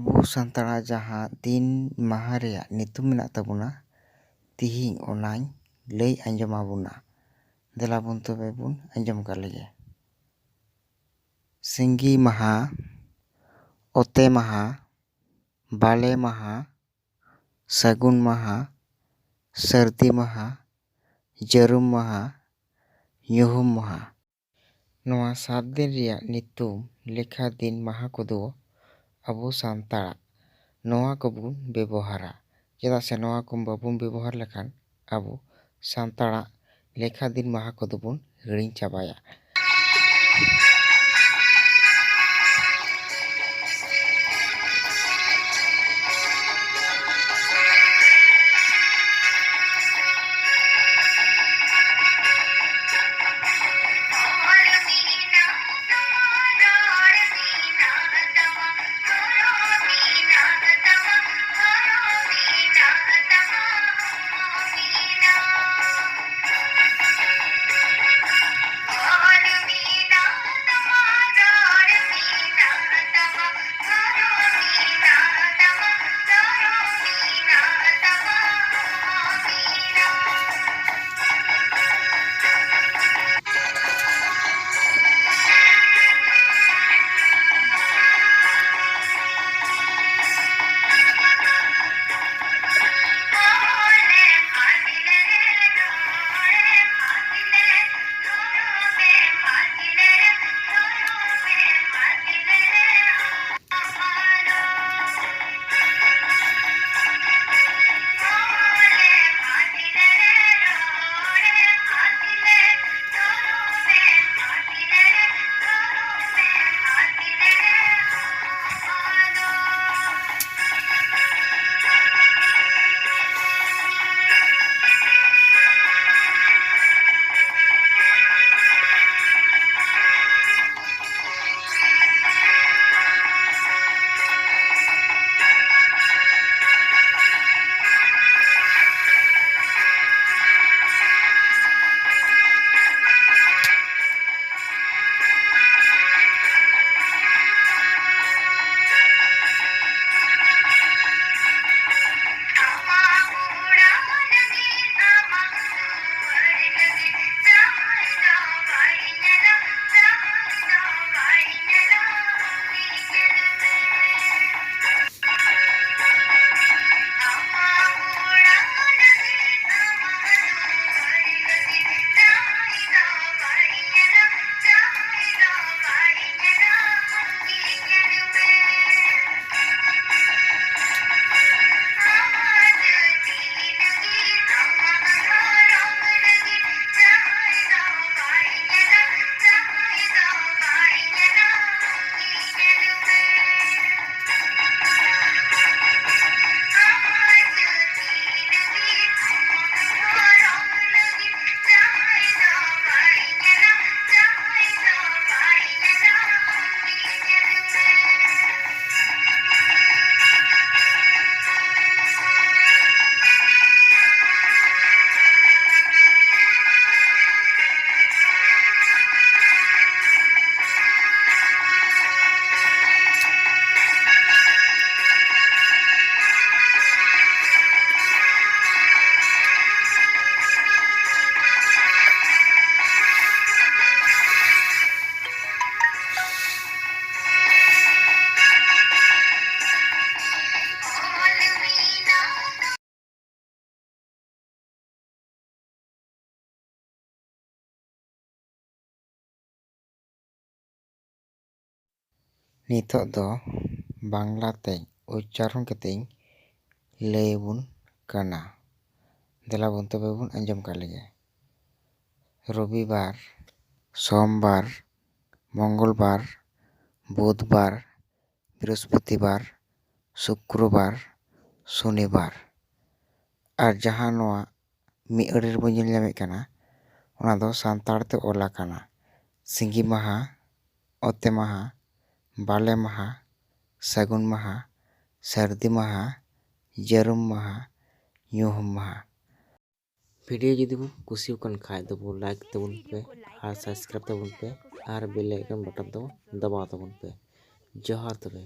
ᱟᱵᱚ ᱥᱟᱱᱛᱟᱲᱟᱜ ᱡᱟᱦᱟᱸ ᱫᱤᱱ ᱢᱟᱦᱟ ᱨᱮᱭᱟᱜ ᱧᱩᱛᱩᱢ ᱢᱮᱱᱟᱜ ᱛᱟᱵᱚᱱᱟ, ᱛᱤᱦᱤᱧ ᱚᱱᱟᱧ ᱞᱟᱹᱭ ᱟᱸᱡᱚᱢ ᱟᱵᱚᱱᱟ᱾ ᱫᱮᱞᱟᱵᱚᱱ ᱛᱚᱵᱮ ᱵᱚᱱ ᱟᱸᱡᱚᱢ ᱠᱟᱜ ᱞᱮᱜᱮ᱾ ᱥᱤᱸᱜᱤ ᱢᱟᱦᱟ, ᱚᱛᱮ ᱢᱟᱦᱟ, ᱵᱟᱞᱮ ᱢᱟᱦᱟ, ᱥᱟᱹᱜᱩᱱ ᱢᱟᱦᱟ, ᱥᱟᱹᱨᱫᱤ ᱢᱟᱦᱟ, ᱡᱟᱹᱨᱩᱢ ᱢᱟᱦᱟ, ᱧᱩᱦᱩᱢ ᱢᱟᱦᱟ᱾ ᱱᱚᱣᱟ 7 ᱫᱤᱱ ᱨᱮᱭᱟᱜ ᱧᱩᱛᱩᱢ ᱞᱮᱠᱷᱟ ᱫᱤᱱ ᱢᱟᱦᱟ ᱠᱚᱫᱚ ᱟᱵᱚ ᱥᱟᱱᱛᱟᱲᱟᱜ ᱱᱚᱣᱟ ᱠᱚᱵᱚᱱ ᱵᱮᱵᱚᱦᱟᱨᱟ᱾ ᱪᱮᱫᱟᱜ ᱥᱮ ᱱᱚᱣᱟ ᱠᱚ ᱵᱟᱵᱚᱱ ᱵᱮᱵᱚᱦᱟᱨ ᱞᱮᱠᱷᱟᱱ ᱟᱵᱚ ᱥᱟᱱᱛᱟᱲᱟᱜ ᱞᱮᱠᱷᱟ ᱫᱤᱱ ᱢᱟᱦᱟ ᱠᱚᱫᱚ ᱵᱚᱱ ᱦᱤᱲᱤᱧ ᱪᱟᱵᱟᱭᱟ᱾ ᱱᱤᱛᱚᱜ ᱫᱚ ᱵᱟᱝᱞᱟᱛᱮ ᱩᱪᱪᱟᱨᱚᱱ ᱠᱟᱛᱮᱧ ᱞᱟᱹᱭ ᱟᱵᱚᱱ ᱠᱟᱱᱟ᱾ ᱫᱮᱞᱟᱵᱚᱱ ᱛᱚᱵᱮ ᱵᱚᱱ ᱟᱸᱡᱚᱢ ᱠᱟᱜ ᱞᱮᱜᱮ᱾ ᱨᱚᱵᱤᱵᱟᱨ, ᱥᱳᱢᱵᱟᱨ, ᱢᱚᱝᱜᱚᱞᱵᱟᱨ, ᱵᱩᱫᱷᱵᱟᱨ, ᱵᱨᱤᱦᱚᱥᱯᱚᱛᱤᱵᱟᱨ, ᱥᱩᱠᱨᱚᱵᱟᱨ, ᱥᱚᱱᱤᱵᱟᱨ᱾ ᱟᱨ ᱡᱟᱦᱟᱸ ᱱᱚᱣᱟ ᱢᱤᱫ ᱟᱹᱲᱮ ᱨᱮᱵᱚᱱ ᱧᱮᱞ ᱧᱟᱢᱮᱫ ᱠᱟᱱᱟ, ᱚᱱᱟ ᱫᱚ ᱥᱟᱱᱛᱟᱲ ᱛᱮ ᱚᱞ ᱟᱠᱟᱱᱟ᱾ ᱥᱤᱸᱜᱤ ᱢᱟᱦᱟ, ᱚᱛᱮ ᱢᱟᱦᱟ, ᱵᱟᱞᱮ ᱢᱟᱦᱟ, ᱥᱟᱹᱜᱩᱱ ᱢᱟᱦᱟ, ᱥᱟᱹᱨᱫᱤ ᱢᱟᱦᱟ, ᱡᱟᱹᱨᱩᱢ ᱢᱟᱦᱟ, ᱧᱩᱦᱩᱢ ᱢᱟᱦᱟ᱾ ᱵᱷᱤᱰᱤᱭᱳ ᱡᱩᱫᱤ ᱵᱚᱱ ᱠᱩᱥᱤᱣᱟᱠᱟᱱ ᱠᱷᱟᱡ ᱫᱚ ᱞᱟᱭᱤᱠ ᱛᱟᱵᱚᱱ ᱯᱮ ᱟᱨ ᱥᱟᱵᱥᱠᱨᱟᱭᱤᱵ ᱛᱟᱵᱚᱱ ᱯᱮ ᱟᱨ ᱵᱮᱞ ᱟᱭᱠᱚᱱ ᱵᱟᱴᱚᱱ ᱫᱚ ᱫᱟᱵᱟᱣ ᱛᱟᱵᱚᱱ ᱯᱮ᱾ ᱡᱚᱦᱟᱨ ᱛᱚᱵᱮ᱾